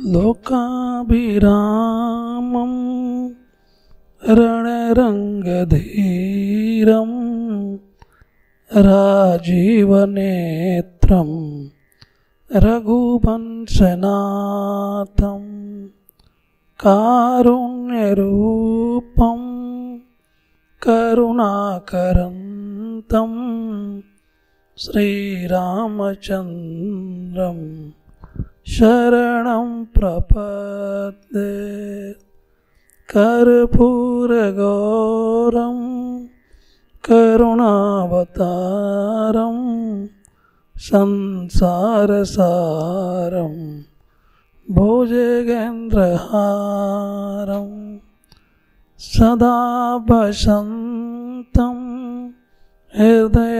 लोकाभिरामं रणरङ्गधीरं राजीवनेत्रं रघुवंशनाथं कारुण्यरूपं करुणाकरन्तं श्रीरामचन्द्रं शरणं प्रपद्ये। कर्पूरगौरं करुणावतारं संसारसारं भुजगेन्द्रहारं सदा वसन्तं हृदयारविन्दे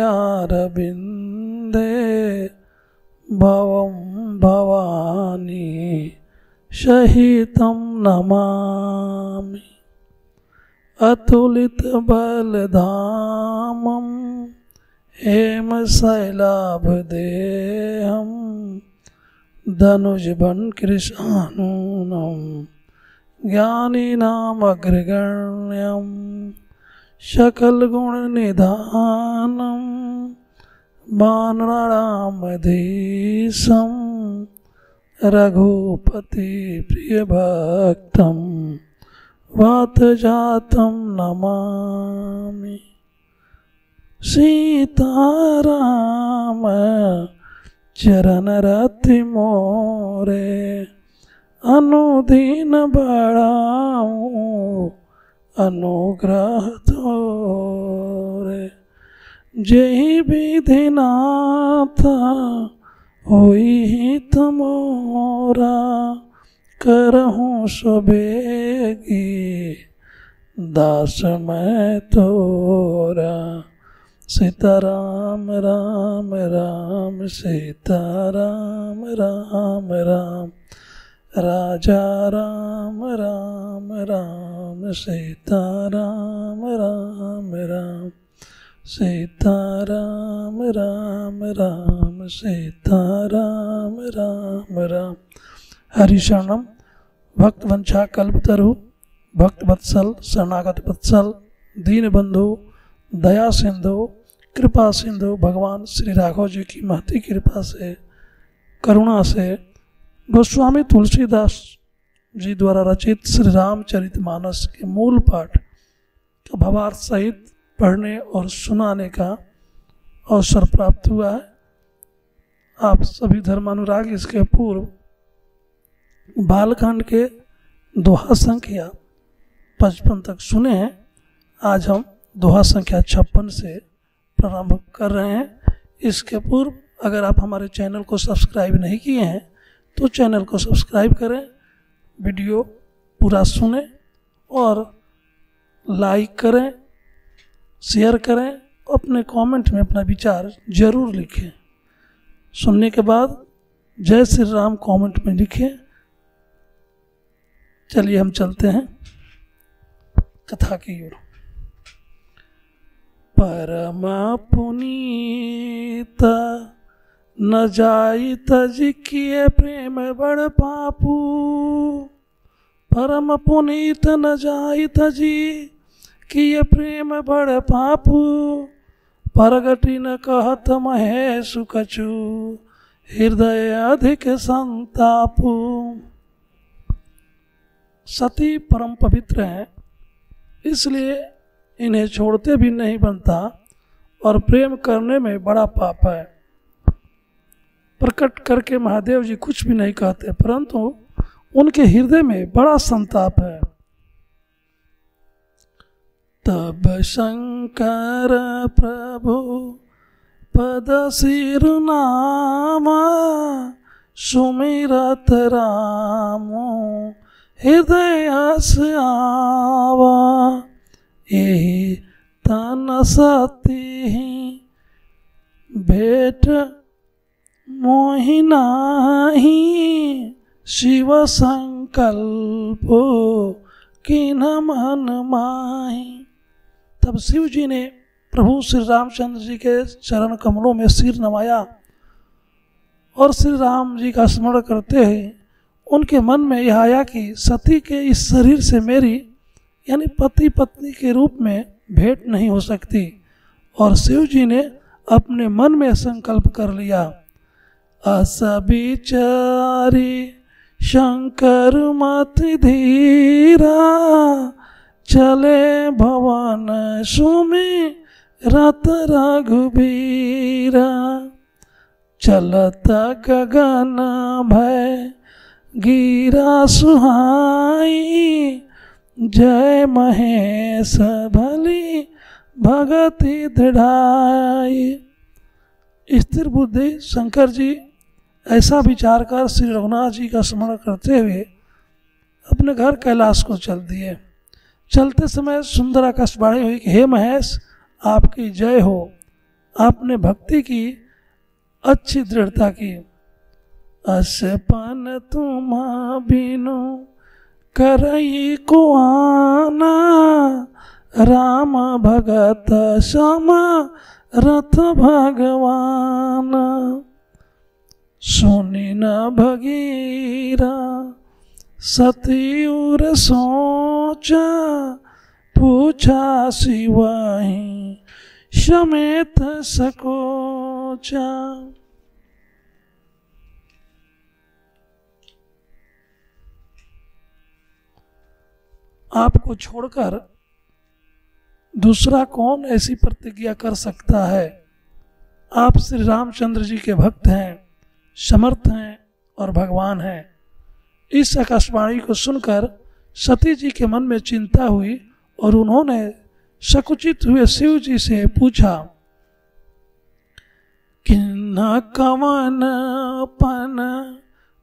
भवं भवानी सहितं नमामि। अतुलितबलधामं हेमशैलाभदेहं धनुजवनकृशानूनं ज्ञानिनामग्रगण्यं सकलगुणनिधानं वानराणामधीशं रघुपति प्रियभक्तं वातजातं नमामि। सीताराम चरणरति मोरे अनुदीन बढ़ाऊं अनुग्रह तोरे। जय विधिनाथ होई हित मोरा करहूँ सुबेगी दास मैं तोरा। सीताराम राम राम सीताराम राम राम राजा राम राम राम सीताराम राम राम सीताराम राम राम सीताराम राम राम। हरिशरणम भक्त वंशा कल्पतरु भक्त वत्सल शरणागत वत्सल दीनबंधु दया सिंधु कृपा सिंधु भगवान श्री राघव जी की महती कृपा से करुणा से गोस्वामी तुलसीदास जी द्वारा रचित श्री रामचरितमानस के मूल पाठ का भावार्थ सहित पढ़ने और सुनाने का अवसर प्राप्त हुआ है। आप सभी धर्मानुराग इसके पूर्व बालकांड के दोहा संख्या 55 तक सुने हैं। आज हम दोहा संख्या 56 से प्रारंभ कर रहे हैं। इसके पूर्व अगर आप हमारे चैनल को सब्सक्राइब नहीं किए हैं तो चैनल को सब्सक्राइब करें, वीडियो पूरा सुनें और लाइक करें, शेयर करें, अपने कमेंट में अपना विचार जरूर लिखें। सुनने के बाद जय श्री राम कमेंट में लिखें। चलिए हम चलते हैं कथा की ओर। परम पुनीत न जाइत जी किए प्रेम बड़ पापू। परम पुनीत न जाइत जी किए प्रेम बड़ पापू। परगटी न कहत महेश कछु हृदय अधिक संतापू। सती परम पवित्र हैं, इसलिए इन्हें छोड़ते भी नहीं बनता और प्रेम करने में बड़ा पाप है। प्रकट करके महादेव जी कुछ भी नहीं कहते, परंतु उनके हृदय में बड़ा संताप है। तब शंकर प्रभु पद सिर नामा सुमिरत रामो हृदय आवा। यही तन सती भेट मोहिनाही शिव संकल्पो किन मन माही। तब शिव जी ने प्रभु श्री रामचंद्र जी के चरण कमलों में सिर नवाया और श्री राम जी का स्मरण करते हुए उनके मन में यह आया कि सती के इस शरीर से मेरी यानी पति पत्नी के रूप में भेंट नहीं हो सकती। और शिव जी ने अपने मन में संकल्प कर लिया, अस विचारी शंकर मति धीरा, चले भवन सुमिरत रघुबीरा, चलत गगन भय गिरा सुहाई, जय महेश भली भगति दृढ़ाई। स्थिर बुद्धि शंकर जी ऐसा विचार कर श्री रघुनाथ जी का स्मरण करते हुए अपने घर कैलाश को चल दिए। चलते समय सुंदर आकाशवाणी हुई कि हे महेश, आपकी जय हो, आपने भक्ति की अच्छी दृढ़ता की। असपन तुम बिनु करई को आना, राम भगत सम रथ भगवान, सुनि न भगीरा सती उर सोचा, पूछा शिवहि समेत सकोचा। आपको छोड़कर दूसरा कौन ऐसी प्रतिज्ञा कर सकता है? आप श्री रामचंद्र जी के भक्त हैं, समर्थ हैं और भगवान हैं। इस आकाशवाणी को सुनकर सती जी के मन में चिंता हुई और उन्होंने सकुचित हुए शिव जी से पूछा, किन्ह कवन पन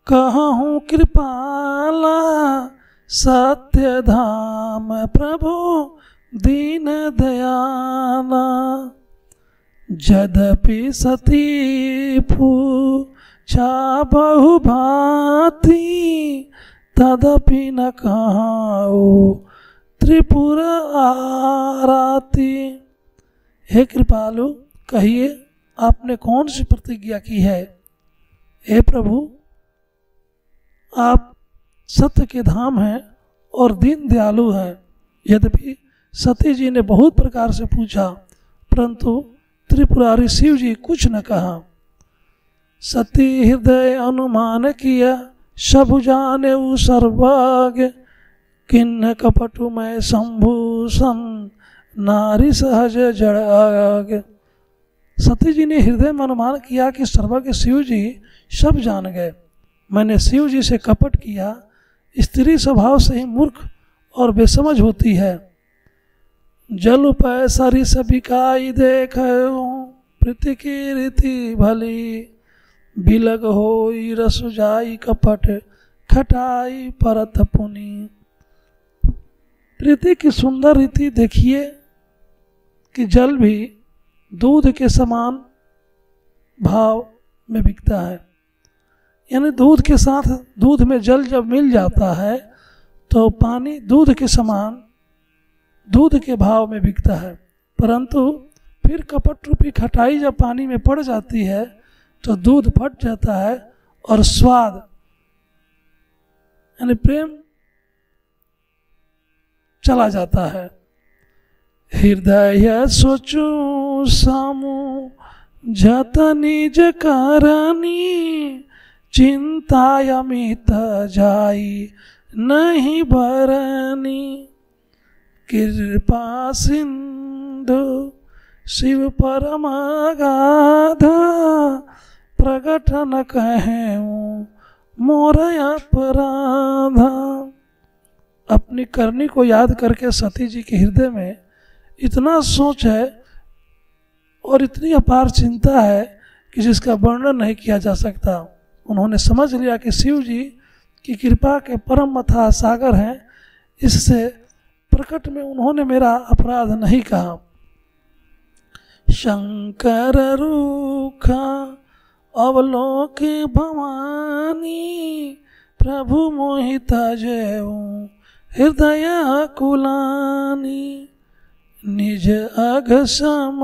कहूँ कृपाला, सत्य धाम प्रभु दीन दयाला, यद्यपि सती पूछा बहु भांति, तदपि न कहूँ त्रिपुर आराती। हे कृपालु, कहिए आपने कौन सी प्रतिज्ञा की है? हे प्रभु, आप सत्य के धाम हैं और दीन दयालु हैं। यद्यपि सती जी ने बहुत प्रकार से पूछा, परंतु त्रिपुरारी शिव जी कुछ न कहा। सती हृदय अनुमान किया, सब जाने उ सर्वज्ञ, किन्ह कपटु मैं शंभूषण, नारी सहज जड़ाग। सती जी ने हृदय में अनुमान किया कि सर्वज्ञ शिव जी सब जान गए। मैंने शिव जी से कपट किया। स्त्री स्वभाव से ही मूर्ख और बेसमझ होती है। जल पै सरी सबिकाई देख, प्रीति की रीति भली, बिलग होई रसु जाई कपट, खटाई परत पुनी। प्रीति की सुंदर रीति देखिए कि जल भी दूध के समान भाव में बिकता है। यानी दूध के साथ दूध में जल जब मिल जाता है तो पानी दूध के समान दूध के भाव में बिकता है। परंतु फिर कपट रूपी खटाई जब पानी में पड़ जाती है तो दूध फट जाता है और स्वाद यानी प्रेम चला जाता है। हृदय सोचू सामू जत निज कारणी, चिंताय अमित जाई नहीं बरनी। कृपा सिंधु शिव परमागाधा, प्रगट न कहूँ मोर अपराधा। अपनी करनी को याद करके सती जी के हृदय में इतना सोच है और इतनी अपार चिंता है कि जिसका वर्णन नहीं किया जा सकता। उन्होंने समझ लिया कि शिव जी की कृपा के परम अथाह सागर हैं, इससे प्रकट में उन्होंने मेरा अपराध नहीं कहा। शंकर रूखा अवलोक भवानी, प्रभु मोहित जयऊ हृदय कुलानी। निज अघ सम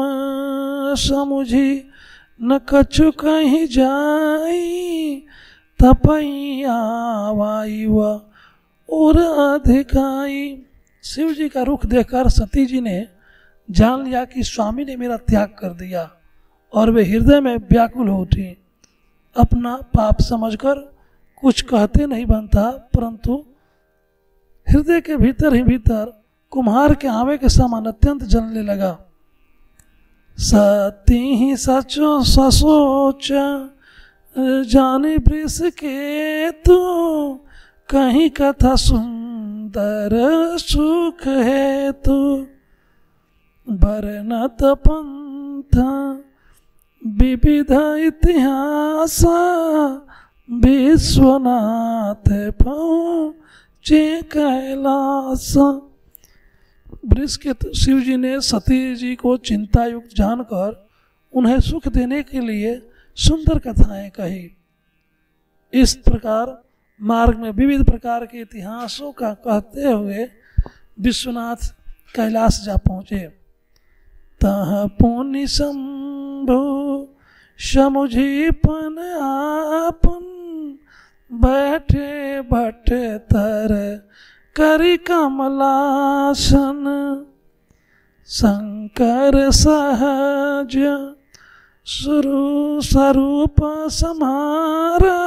समुझी न कछु कहीं जाई, तपैया वायु और अधिकाई। शिव जी का रुख देखकर सती जी ने जान लिया कि स्वामी ने मेरा त्याग कर दिया और वे हृदय में व्याकुल हो उठी। अपना पाप समझकर कुछ कहते नहीं बनता, परंतु हृदय के भीतर ही भीतर कुम्हार के आवे के समान अत्यंत जलने लगा। सती ही सचो ससोच जाने वृष के तू, कहीं कथा सुंदर सुख है तू। वर्णत पंथ विविध इतिहास, विश्वनाथ पहुँचे कैलास। वृष के शिव जी ने सती जी को चिंता युक्त जानकर उन्हें सुख देने के लिए सुंदर कथाएं कही। इस प्रकार मार्ग में विविध प्रकार के इतिहासों का कहते हुए विश्वनाथ कैलाश जा पहुँचे। तह पुनि शंभु समुझीपन आपन, बैठे भट्ट तर करि कमलासन। शंकर सहज स्वरूप समारा,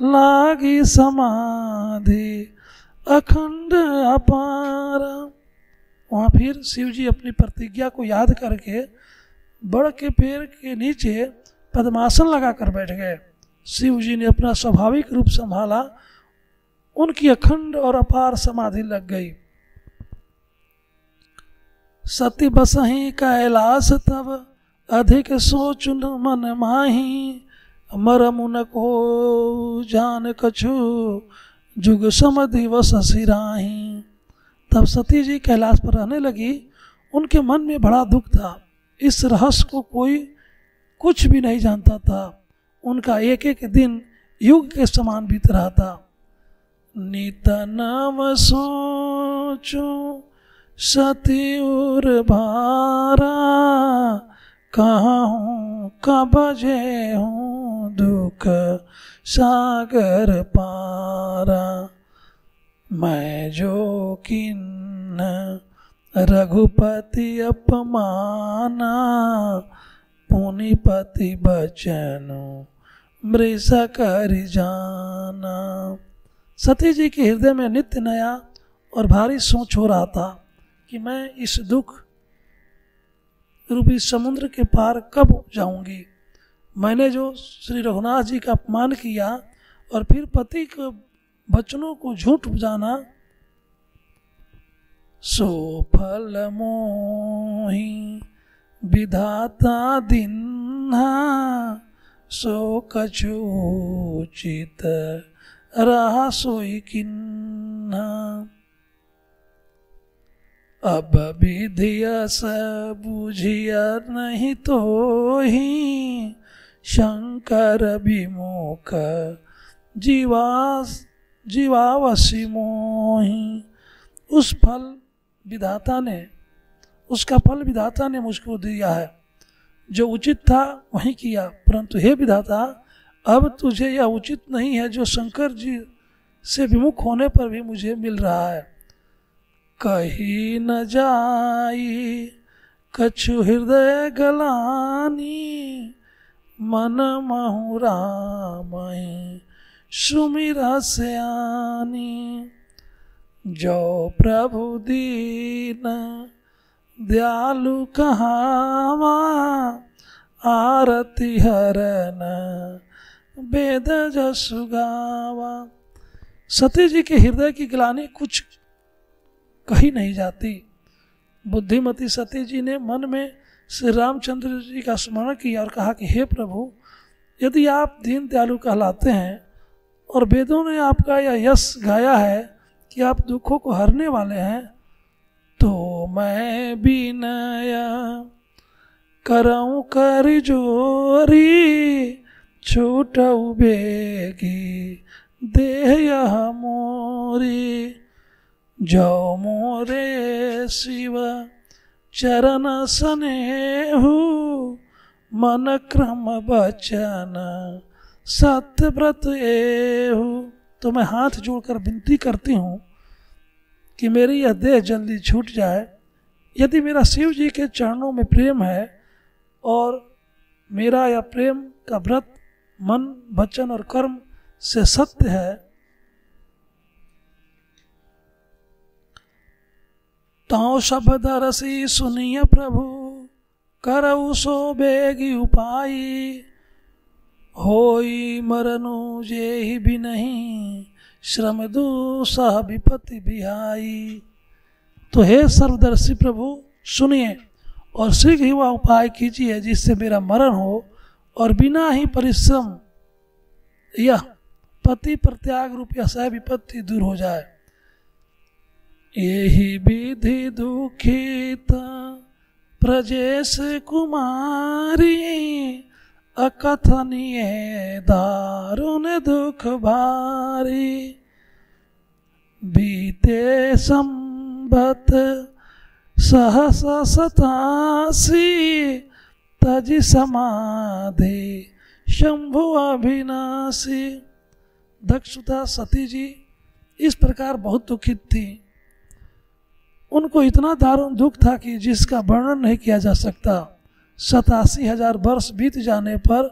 लागी समाधि अखंड अपारा। वहाँ फिर शिव जी अपनी प्रतिज्ञा को याद करके बड़ के पेड़ के नीचे पद्मासन लगाकर बैठ गए। शिव जी ने अपना स्वाभाविक रूप संभाला, उनकी अखंड और अपार समाधि लग गई। सती बसहि कैलाश तब, अधिक सोच मन माही। मरम न को जान कछु, जुग सम दिवस सिराही। तब सती जी कैलाश पर रहने लगी। उनके मन में बड़ा दुख था। इस रहस्य को कोई कुछ भी नहीं जानता था। उनका एक एक दिन युग के समान बीत रहा था। नित नव सोचो सती उर भारा, कहाँ हूँ कब जे हूँ दुख सागर पारा। मैं जो किन्न रघुपति अपमाना, पुनिपति बचनु मृष कर जाना। सती जी के हृदय में नित्य नया और भारी सोच हो रहा था कि मैं इस दुख रूपी समुद्र के पार कब जाऊंगी। मैंने जो श्री रघुनाथ जी का अपमान किया और फिर पति के वचनों को झूठ जाना, सो फल मोहि विधाता दिन्हा, सो कछु उचित रहा सोई किन्हा। अब विधियस बुझिया नहीं तो ही, शंकर विमुख जीवावसी मोहि। उस फल विधाता ने, उसका फल विधाता ने मुझको दिया है। जो उचित था वही किया, परंतु हे विधाता, अब तुझे यह उचित नहीं है जो शंकर जी से विमुख होने पर भी मुझे मिल रहा है। कही न जाई कछु हृदय गलानी, मन महु रामहि सुमिरा सयानी। जो प्रभु दीन दयालु कहावा, आरती हरन वेद जसु गावा। सती जी के हृदय की ग्लानि कुछ कही नहीं जाती। बुद्धिमती सती जी ने मन में श्री रामचंद्र जी का स्मरण किया और कहा कि हे प्रभु, यदि आप दीन दयालु कहलाते हैं और वेदों ने आपका यह यश गाया है कि आप दुखों को हरने वाले हैं, तो मैं विनय करऊं कर जोरी, छूटऊ बेगी देह यह मोरी। जो मोरे शिव चरण स्नेहु, मन क्रम बचन सत्यव्रत एहु। तो मैं हाथ जोड़कर विनती करती हूँ कि मेरी यह देह जल्दी छूट जाए। यदि मेरा शिव जी के चरणों में प्रेम है और मेरा यह प्रेम का व्रत मन वचन और कर्म से सत्य है, ताऊ शब्द रसी सुनिय प्रभु, करऊ सो बेगी उपाय। होई मरनु जेहि भी नहीं, श्रम दूसह विपत्ति बिहाई। तो हे सर्वदर्शी प्रभु सुनिए और शीघ्र ही वह उपाय कीजिए जिससे मेरा मरण हो और बिना ही परिश्रम यह पति प्रत्याग रूप यह विपत्ति दूर हो जाए। यही विधि दुखित प्रजेश कुमारी, अकथनीय दारुण दुख भारी। बीते संबत सहस सतासी, तजि समाधि शंभु अभिनाशी। दक्षुता सती जी इस प्रकार बहुत दुखित थी। उनको इतना दारुण दुख था कि जिसका वर्णन नहीं किया जा सकता। 87,000 वर्ष बीत जाने पर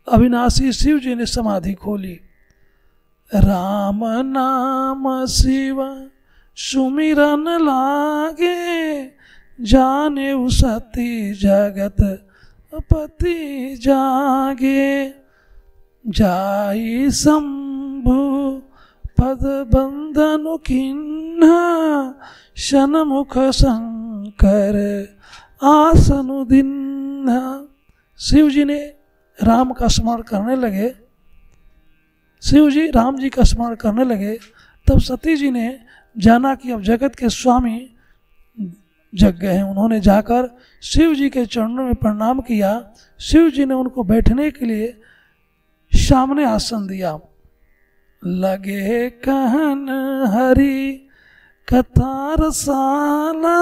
अविनाशी शिव जी ने समाधि खोली। राम नाम शिव सुमिरन लागे, जाने सती जगत पति जागे। जाई शंभु पद बंधनु खिन्हा, शनमुख शंकर आसनु दिन्हा। शिव जी ने राम का स्मरण करने लगे, शिव जी राम जी का स्मरण करने लगे। तब सती जी ने जाना कि अब जगत के स्वामी जग गए हैं। उन्होंने जाकर शिव जी के चरणों में प्रणाम किया। शिव जी ने उनको बैठने के लिए सामने आसन दिया। लगे कहन हरि कथा रसाला,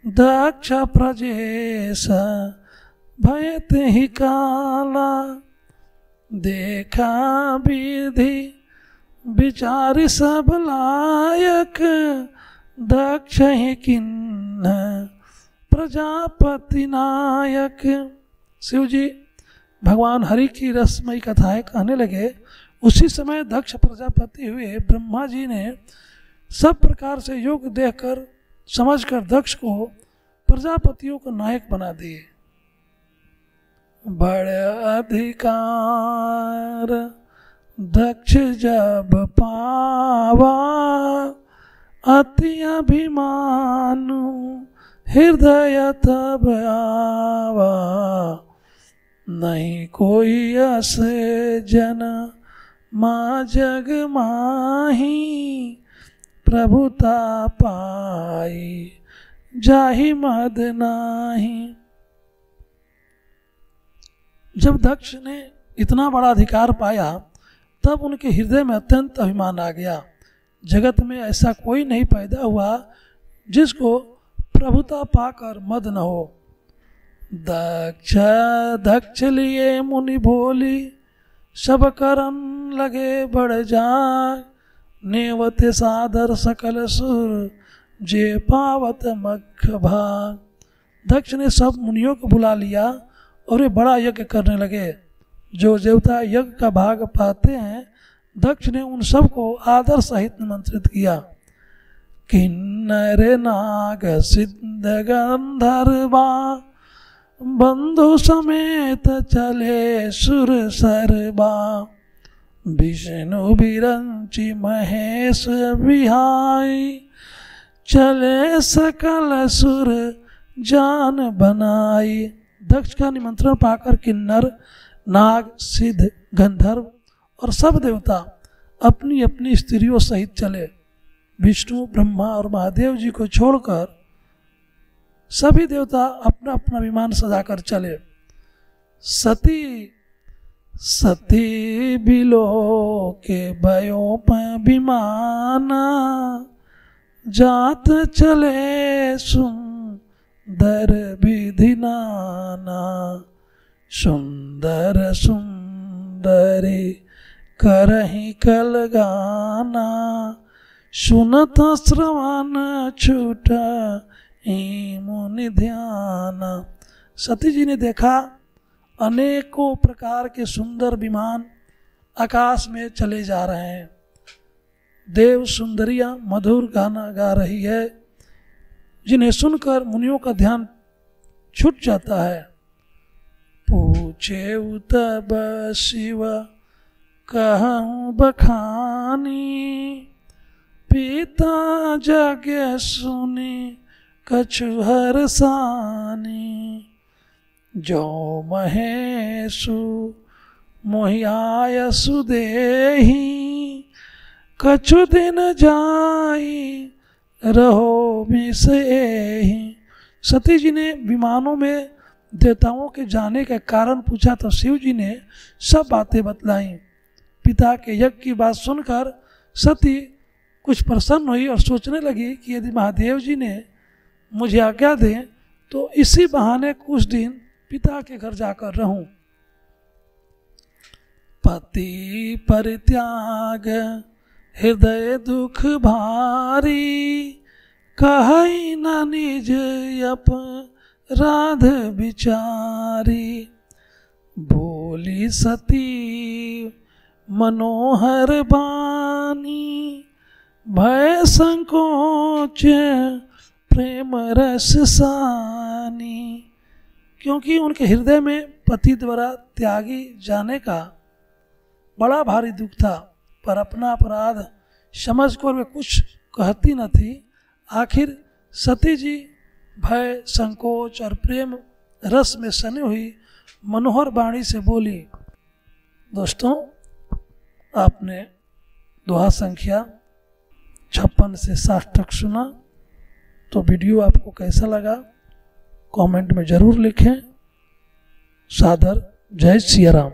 दक्ष प्रजेश भयत ही काला। देखा विधि विचार सब लायक, दक्ष ही किन्न प्रजापति नायक। शिव जी भगवान हरि की रसमयी कथाएं कहने लगे। उसी समय दक्ष प्रजापति हुए। ब्रह्मा जी ने सब प्रकार से योग देखकर समझकर दक्ष को प्रजापतियों को नायक बना दिए। बड़े अधिकार दक्ष जब पावा, अति अभिमानु हृदय तब आवा। नहीं कोई असे जन माँ जग माही, प्रभुता पाई जाहि मद नाही। जब दक्ष ने इतना बड़ा अधिकार पाया तब उनके हृदय में अत्यंत अभिमान आ गया। जगत में ऐसा कोई नहीं पैदा हुआ जिसको प्रभुता पाकर मद न हो। दक्ष लिए मुनि भोली, सब करन लगे बढ़ जाग। नेवते सादर सकल सुर, जे पावत मख भाग। दक्ष ने सब मुनियों को बुला लिया और वे बड़ा यज्ञ करने लगे। जो देवता यज्ञ का भाग पाते हैं, दक्ष ने उन सब को आदर सहित निमंत्रित किया। किन्नर नाग सिद्ध गंधर्वा, बंधु समेत चले सुर सरबा। विष्णु विरंचि महेश विहाई, चले सकल सुर जान बनाई। दक्ष का निमंत्रण पाकर किन्नर नाग सिद्ध गंधर्व और सब देवता अपनी अपनी स्त्रियों सहित चले। विष्णु ब्रह्मा और महादेव जी को छोड़कर सभी देवता अपना अपना विमान सजाकर चले। सती बिलो के भयो विमाना, जात चले सुंदर विधि नाना। सुंदर सुंदर सुंदरी करही कल गाना, सुनत श्रवण छूट मुनि ध्याना। सती जी ने देखा अनेकों प्रकार के सुंदर विमान आकाश में चले जा रहे हैं। देव सुंदरियां मधुर गाना गा रही है, जिन्हें सुनकर मुनियों का ध्यान छूट जाता है। पूछे तब शिव कहूँ बखानी, पिता जग सुनी कछु हरसानी। जो महेशु मोहियाय सुदेही, कछु दिन जाई रहो मिसेही। सती जी ने विमानों में देवताओं के जाने का कारण पूछा तो शिव जी ने सब बातें बतलाई। पिता के यज्ञ की बात सुनकर सती कुछ प्रसन्न हुई और सोचने लगी कि यदि महादेव जी ने मुझे आज्ञा दें तो इसी बहाने कुछ दिन पिता के घर जाकर रहूं। पति परित्याग हृदय दुख भारी, कहई न निज अपराध विचारी। बोली सती मनोहर बानी, भय संकोच प्रेम रस सानी। क्योंकि उनके हृदय में पति द्वारा त्यागी जाने का बड़ा भारी दुख था, पर अपना अपराध समझकर वे कुछ कहती न थी। आखिर सती जी भय संकोच और प्रेम रस में सनी हुई मनोहर वाणी से बोली। दोस्तों, आपने दोहा संख्या 56 से 60 तक सुना, तो वीडियो आपको कैसा लगा कमेंट में ज़रूर लिखें। सादर जय सिया राम।